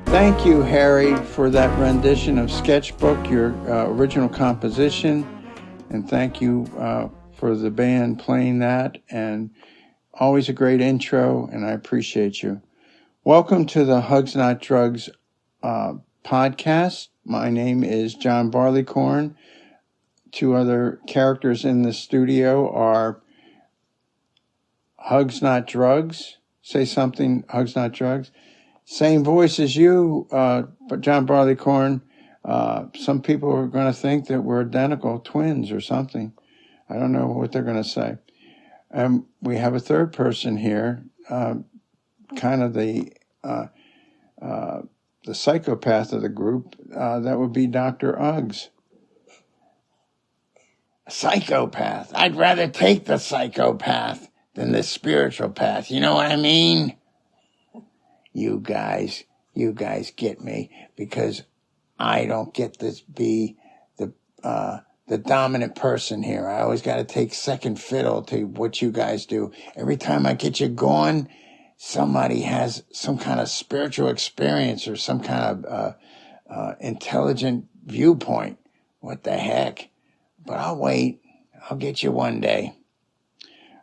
Thank you, Harry, for that rendition of Sketchbook, your original composition. And thank you for the band playing that. And always a great intro, and I appreciate you. Welcome to the Hugs Not Drugs podcast. My name is John Barleycorn. Two other characters in the studio are Hugs Not Drugs. Say something, Hugs Not Drugs. Same voice as you, but John Barleycorn. Some people are going to think that we're identical twins or something. I don't know what they're going to say. We have a third person here, kind of the psychopath of the group. That would be Dr. Uggs. Psychopath. I'd rather take the psychopath than the spiritual path. You know what I mean? You guys get me, because I don't get to be the dominant person here. I always got to take second fiddle to what you guys do. Every time I get you going, somebody has some kind of spiritual experience or some kind of intelligent viewpoint. What the heck? But I'll wait. I'll get you one day.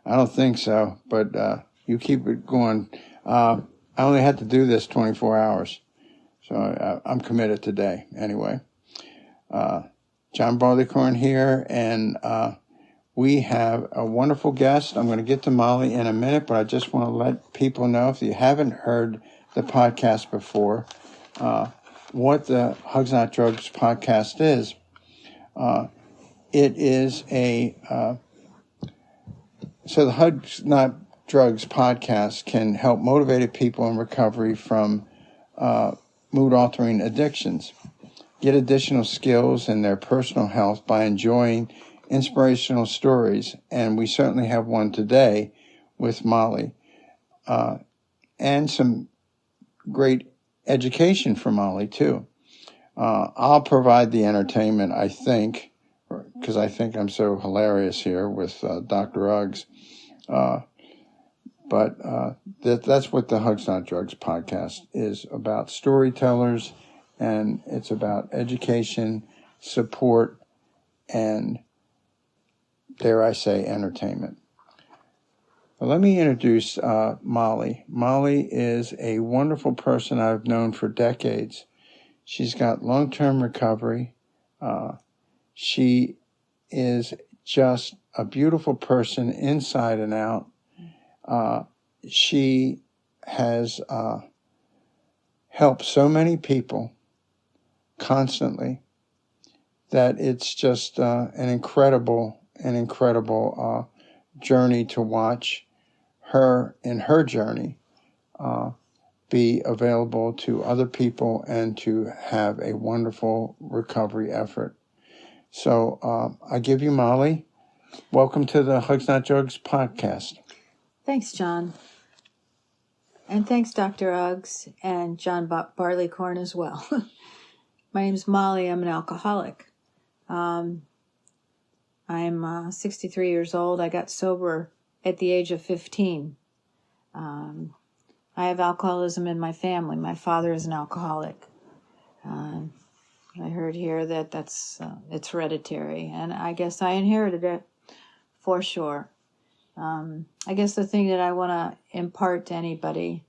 I don't think so, but you keep it going. I only had to do this 24 hours, so I'm committed today. Anyway, John Barleycorn here, and we have a wonderful guest. I'm going to get to Molly in a minute, but I just want to let people know, if you haven't heard the podcast before, what the Hugs Not Drugs podcast is. It is so the Hugs Not Drugs podcast can help motivated people in recovery from mood-altering addictions get additional skills in their personal health by enjoying inspirational stories, and we certainly have one today with Molly, and some great education for Molly too. I'll provide the entertainment, I think, because I think I'm so hilarious here with Dr. Uggs. But that's what the Hugs Not Drugs podcast is about: storytellers, and it's about education, support, and, dare I say, entertainment. Well, let me introduce Molly. Molly is a wonderful person I've known for decades. She's got long-term recovery. She is just a beautiful person inside and out. She has helped so many people constantly that it's just an incredible journey to watch her in her journey be available to other people and to have a wonderful recovery effort. So I give you Molly. Welcome to the Hugs Not Drugs podcast. Thanks, John. And thanks, Dr. Uggs and John Barleycorn as well. My name's Molly. I'm an alcoholic. I'm 63 years old. I got sober at the age of 15. I have alcoholism in my family. My father is an alcoholic. I heard here that it's hereditary, and I guess I inherited it for sure. I guess the thing that I want to impart to anybody,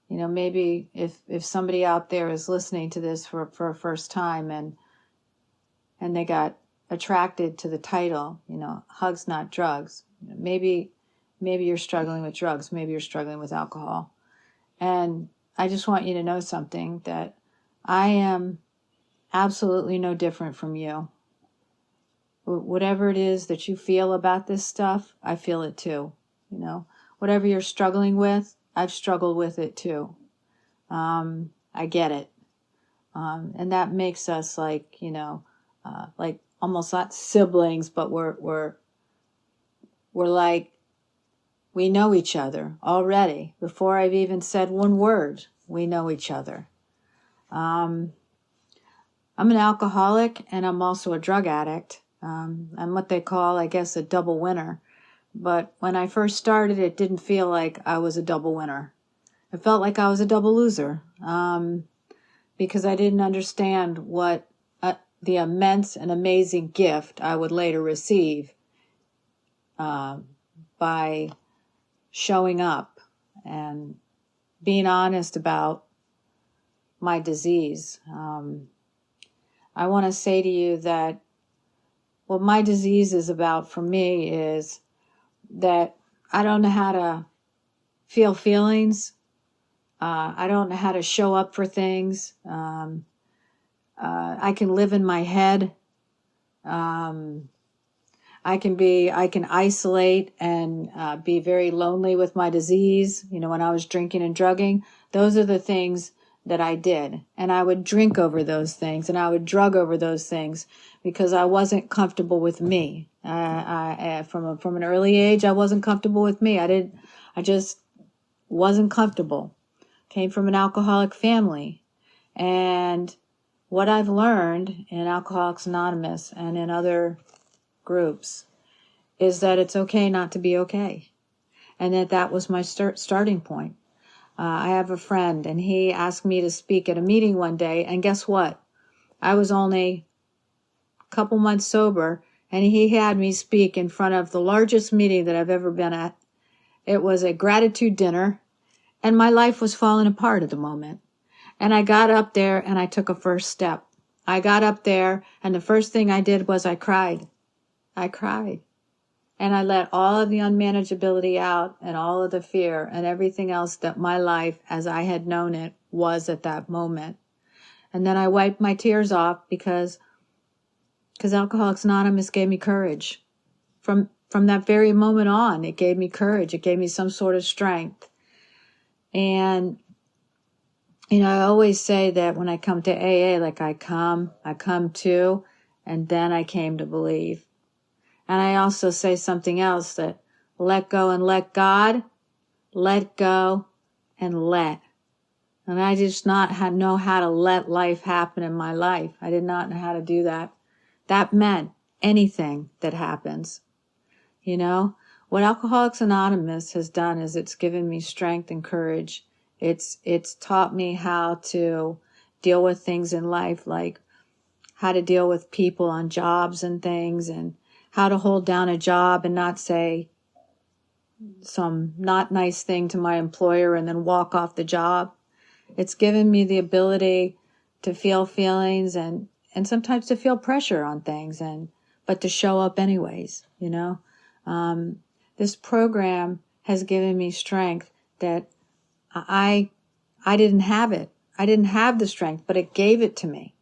maybe if somebody out there is listening to this for a first time and they got attracted to the title, Hugs Not Drugs, maybe you're struggling with drugs, maybe you're struggling with alcohol. And I just want you to know something, that I am absolutely no different from you. Whatever it is that you feel about this stuff, I feel it too. Whatever you're struggling with, I've struggled with it too. I get it. And that makes us like almost not siblings, but we're like, we know each other already. Before I've even said one word, we know each other. I'm an alcoholic, and I'm also a drug addict. I'm what they call, I guess, a double winner. But when I first started, it didn't feel like I was a double winner. It felt like I was a double loser. because I didn't understand what the immense and amazing gift I would later receive by showing up and being honest about my disease. I want to say to you that what my disease is about for me is that I don't know how to feel feelings. I don't know how to show up for things. I can live in my head. I can isolate and be very lonely with my disease. You know, when I was drinking and drugging, those are the things that I did. And I would drink over those things and I would drug over those things because I wasn't comfortable with me. From an early age, I wasn't comfortable with me. I just wasn't comfortable. Came from an alcoholic family. And what I've learned in Alcoholics Anonymous and in other groups is that it's okay not to be okay. And that was my starting point. I have a friend and he asked me to speak at a meeting one day, and guess what? I was only a couple months sober and he had me speak in front of the largest meeting that I've ever been at. It was a gratitude dinner and my life was falling apart at the moment. And I got up there and I took a first step. I got up there and the first thing I did was I cried. I cried. And I let all of the unmanageability out and all of the fear and everything else that my life as I had known it was at that moment. And then I wiped my tears off because Alcoholics Anonymous gave me courage. From that very moment on, it gave me courage. It gave me some sort of strength. And, you know, I always say that when I come to AA, like I come to, and then I came to believe. And I also say something else, that let go and let God, let go and let. And I just not know how to let life happen in my life. I did not know how to do that. That meant anything that happens. You know, what Alcoholics Anonymous has done is it's given me strength and courage. It's taught me how to deal with things in life, like how to deal with people on jobs and things, and how to hold down a job and not say some not nice thing to my employer and then walk off the job. It's given me the ability to feel feelings and sometimes to feel pressure on things, but to show up anyways, you know. This program has given me strength that I didn't have it. I didn't have the strength, but it gave it to me.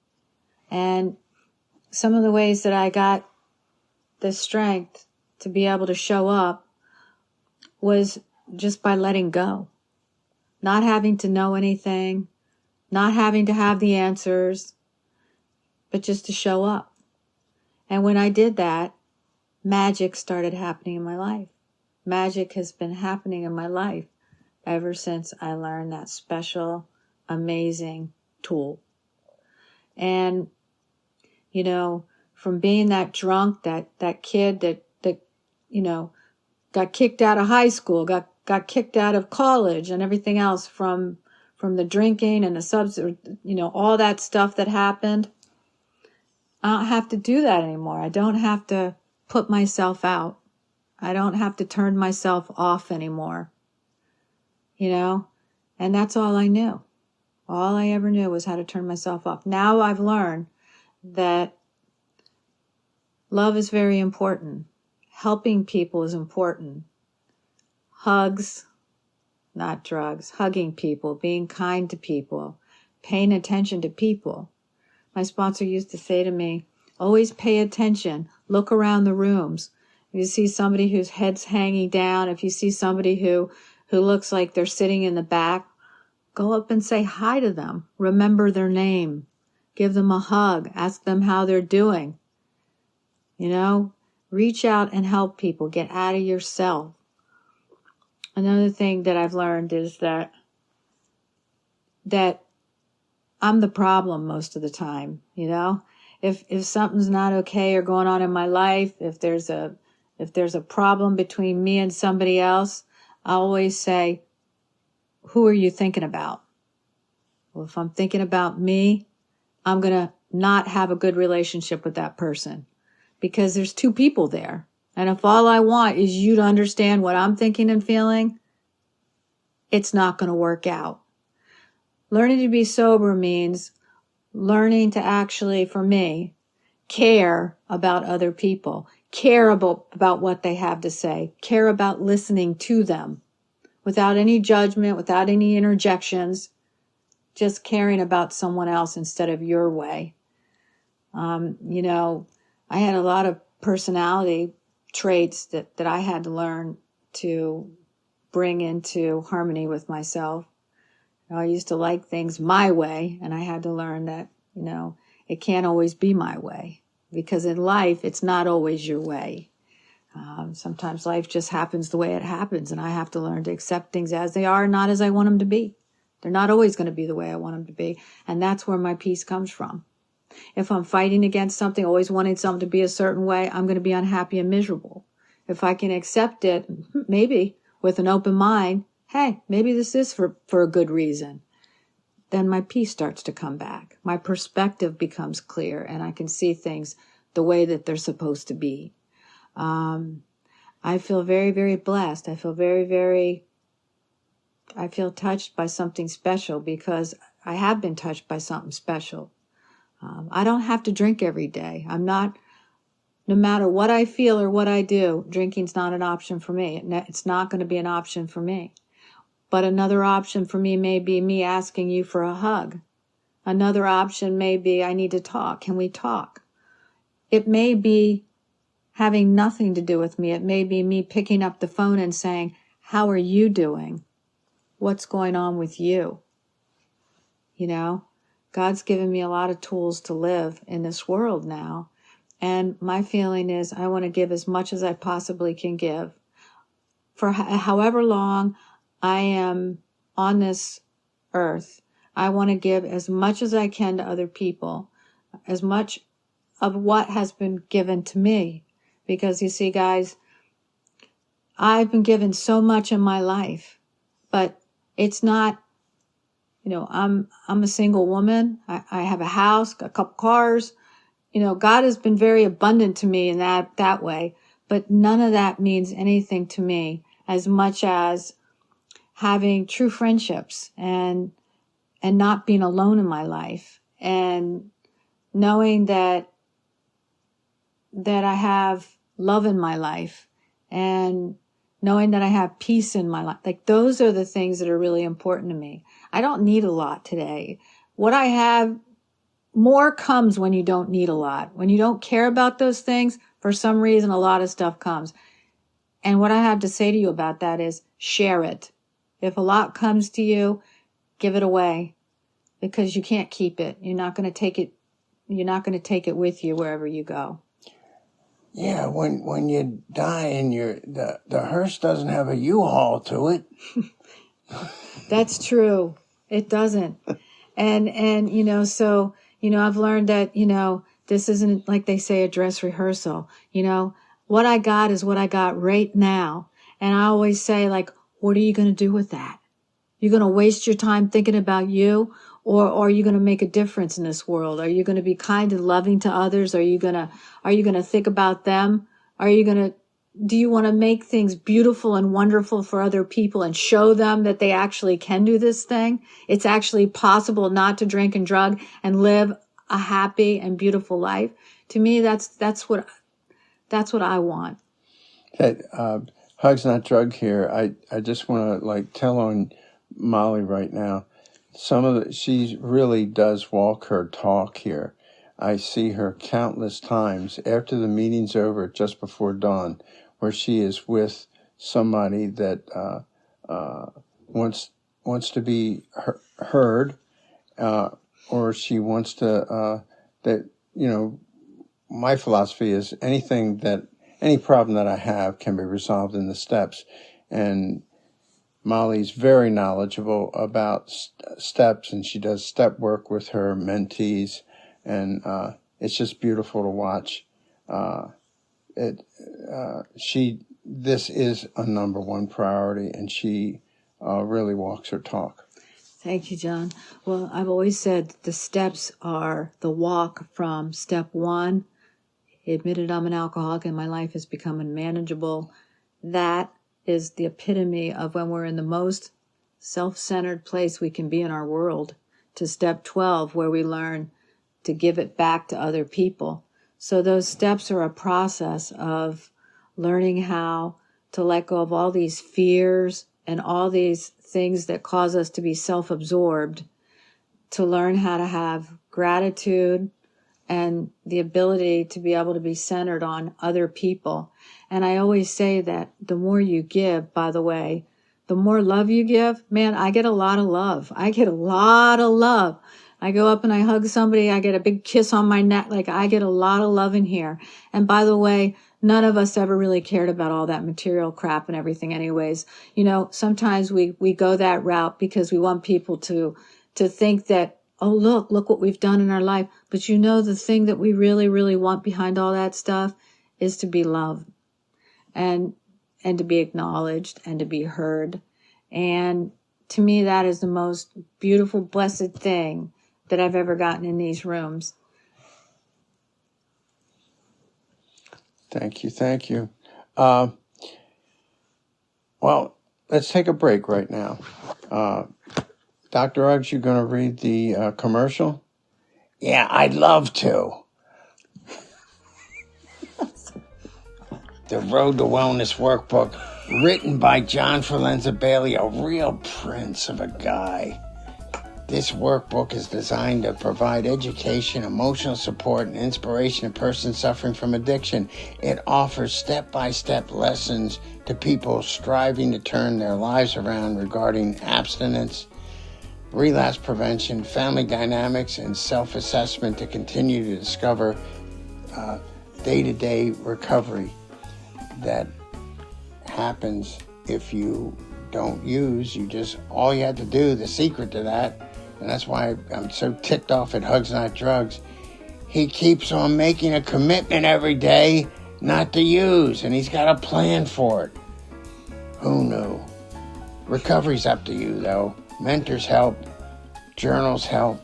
And some of the ways that I got the strength to be able to show up was just by letting go. Not having to know anything, not having to have the answers, but just to show up. And when I did that, magic started happening in my life. Magic has been happening in my life ever since I learned that special, amazing tool. And, you know, from being that drunk, that kid that you know, got kicked out of high school, got kicked out of college and everything else from the drinking and the substance, you know, all that stuff that happened. I don't have to do that anymore. I don't have to put myself out. I don't have to turn myself off anymore. You know, and that's all I knew. All I ever knew was how to turn myself off. Now I've learned that love is very important. Helping people is important. Hugs, not drugs. Hugging people, being kind to people, paying attention to people. My sponsor used to say to me, always pay attention. Look around the rooms. If you see somebody whose head's hanging down, if you see somebody who looks like they're sitting in the back, go up and say hi to them. Remember their name. Give them a hug. Ask them how they're doing. You know, reach out and help people. Get out of yourself. Another thing that I've learned is that I'm the problem most of the time, you know? If something's not okay or going on in my life, if there's a problem between me and somebody else, I always say, who are you thinking about? Well, if I'm thinking about me, I'm going to not have a good relationship with that person because there's two people there. And if all I want is you to understand what I'm thinking and feeling, it's not going to work out. Learning to be sober means learning to actually, for me, care about other people, care about what they have to say, care about listening to them without any judgment, without any interjections, just caring about someone else instead of your way. I had a lot of personality traits that I had to learn to bring into harmony with myself. I used to like things my way, and I had to learn that, it can't always be my way, because in life, it's not always your way. Sometimes life just happens the way it happens, and I have to learn to accept things as they are, not as I want them to be. They're not always going to be the way I want them to be, and that's where my peace comes from. If I'm fighting against something, always wanting something to be a certain way, I'm going to be unhappy and miserable. If I can accept it, maybe with an open mind, hey, maybe this is for a good reason, then my peace starts to come back. My perspective becomes clear, and I can see things the way that they're supposed to be. I feel very, very blessed. I feel touched by something special because I have been touched by something special. I don't have to drink every day. No matter what I feel or what I do, drinking's not an option for me. It's not going to be an option for me. But another option for me may be me asking you for a hug. Another option may be I need to talk. Can we talk? It may be having nothing to do with me. It may be me picking up the phone and saying, how are you doing? What's going on with you? God's given me a lot of tools to live in this world now. And my feeling is I want to give as much as I possibly can give. For however long I am on this earth, I want to give as much as I can to other people, as much of what has been given to me. Because you see, guys, I've been given so much in my life, but it's not, I'm a single woman. I have a house, a couple cars. God has been very abundant to me in that way, but none of that means anything to me as much as having true friendships and not being alone in my life, and knowing that I have love in my life, and knowing that I have peace in my life. Like, those are the things that are really important to me. I don't need a lot today. What I have, more comes when you don't need a lot. When you don't care about those things, for some reason, a lot of stuff comes. And what I have to say to you about that is share it. If a lot comes to you, give it away, because you can't keep it. You're not going to take it. You're not going to take it with you wherever you go. Yeah, when you die and the hearse doesn't have a U-Haul to it. That's true. It doesn't. And so, I've learned that, this isn't, like they say, a dress rehearsal. What I got is what I got right now. And I always say, like, what are you going to do with that? You're going to waste your time thinking about you, or are you going to make a difference in this world? Are you going to be kind and loving to others? Are you going to think about them? Do you want to make things beautiful and wonderful for other people and show them that they actually can do this thing? It's actually possible not to drink and drug and live a happy and beautiful life. To me, that's what I want. Hey, Hug's Not Drug here. I just want to tell on Molly right now. She really does walk her talk here. I see her countless times after the meeting's over, just before dawn, where she is with somebody that wants to be heard, or she wants to my philosophy is any problem that I have can be resolved in the steps, and Molly's very knowledgeable about steps, and she does step work with her mentees, and it's just beautiful to watch. This is a number one priority, and she really walks her talk. Thank you, John. Well, I've always said the steps are the walk from step one. He admitted I'm an alcoholic and my life has become unmanageable. That is the epitome of when we're in the most self-centered place we can be in our world, to step 12, where we learn to give it back to other people. So those steps are a process of learning how to let go of all these fears and all these things that cause us to be self-absorbed, to learn how to have gratitude and the ability to be able to be centered on other people. And I always say that the more you give, by the way, the more love you give, man, I get a lot of love. I get a lot of love. I go up and I hug somebody, I get a big kiss on my neck. Like, I get a lot of love in here. And by the way, none of us ever really cared about all that material crap and everything anyways. You know, sometimes we go that route because we want people to think that, oh, look what we've done in our life. But you know, the thing that we really, really want behind all that stuff is to be loved and to be acknowledged and to be heard. And to me, that is the most beautiful, blessed thing that I've ever gotten in these rooms. Thank you. Well, let's take a break right now. Dr. Uggs, you going to read the commercial? Yeah, I'd love to. The Road to Wellness Workbook, written by John Forlenza-Bailey, a real prince of a guy. This workbook is designed to provide education, emotional support, and inspiration to persons suffering from addiction. It offers step-by-step lessons to people striving to turn their lives around regarding abstinence, relapse prevention, family dynamics, and self-assessment to continue to discover day-to-day recovery that happens if you don't use. All you have to do, the secret to that, and that's why I'm so ticked off at Hugs Not Drugs, he keeps on making a commitment every day not to use, and he's got a plan for it. Who knew? Recovery's up to you, though. Mentors help. Journals help.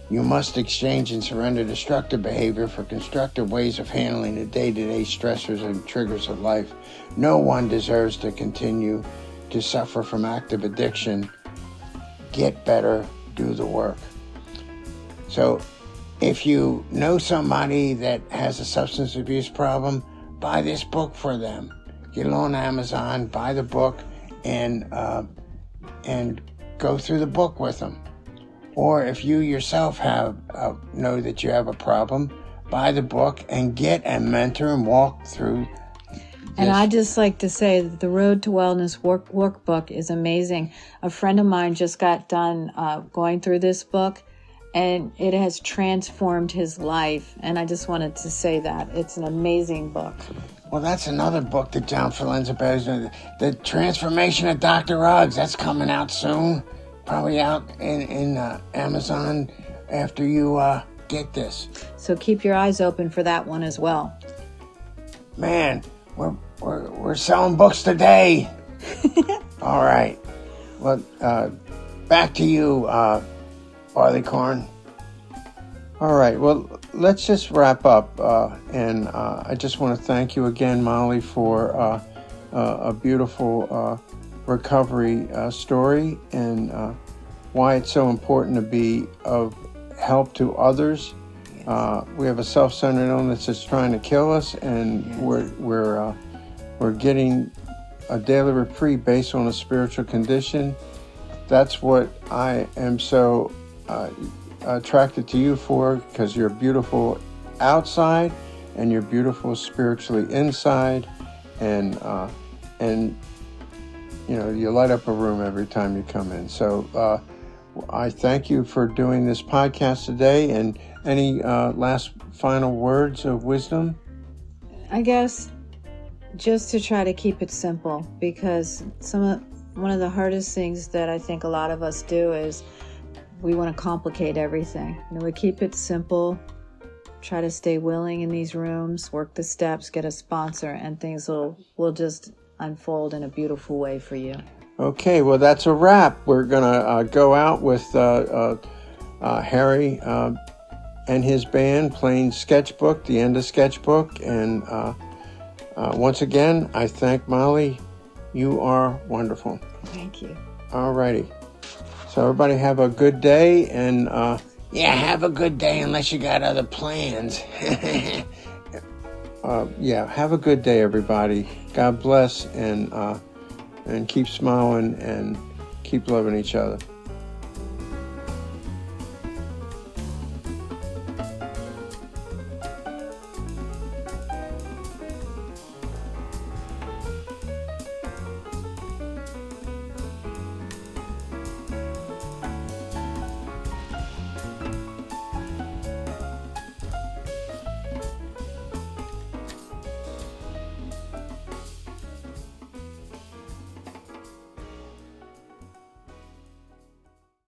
You must exchange and surrender destructive behavior for constructive ways of handling the day-to-day stressors and triggers of life. No one deserves to continue to suffer from active addiction. Get better, do the work. So if you know somebody that has a substance abuse problem, buy this book for them. Get it on Amazon, buy the book, and go through the book with them. Or if you yourself know that you have a problem, buy the book and get a mentor and walk through this. And I just like to say that the Road to Wellness workbook is amazing. A friend of mine just got done going through this book, and it has transformed his life. And I just wanted to say that. It's an amazing book. Well, that's another book that John Forlenza-Bailey, The Transformation of Dr. Uggs. That's coming out soon. Probably out in Amazon after you get this. So keep your eyes open for that one as well. Man, we're selling books today. All right. Well, back to you, Barleycorn. All right. Well, let's just wrap up. And I just want to thank you again, Molly, for a beautiful recovery story and why it's so important to be of help to others. We have a self-centered illness that's trying to kill us, and we're getting a daily reprieve based on a spiritual condition. That's what I am so attracted to you for, because you're beautiful outside and you're beautiful spiritually inside, and you know, you light up a room every time you come in. So I thank you for doing this podcast today. And any last final words of wisdom? I guess just to try to keep it simple, because one of the hardest things that I think a lot of us do is we want to complicate everything. You know, we keep it simple, try to stay willing in these rooms, work the steps, get a sponsor, and things will just unfold in a beautiful way for you. Okay, well, that's a wrap. We're going to go out with Harry and his band playing Sketchbook, the end of Sketchbook. And once again, I thank Molly. You are wonderful. Thank you. All righty. So everybody have a good day. And Yeah, have a good day unless you got other plans. yeah, have a good day, everybody. God bless, and keep smiling and keep loving each other.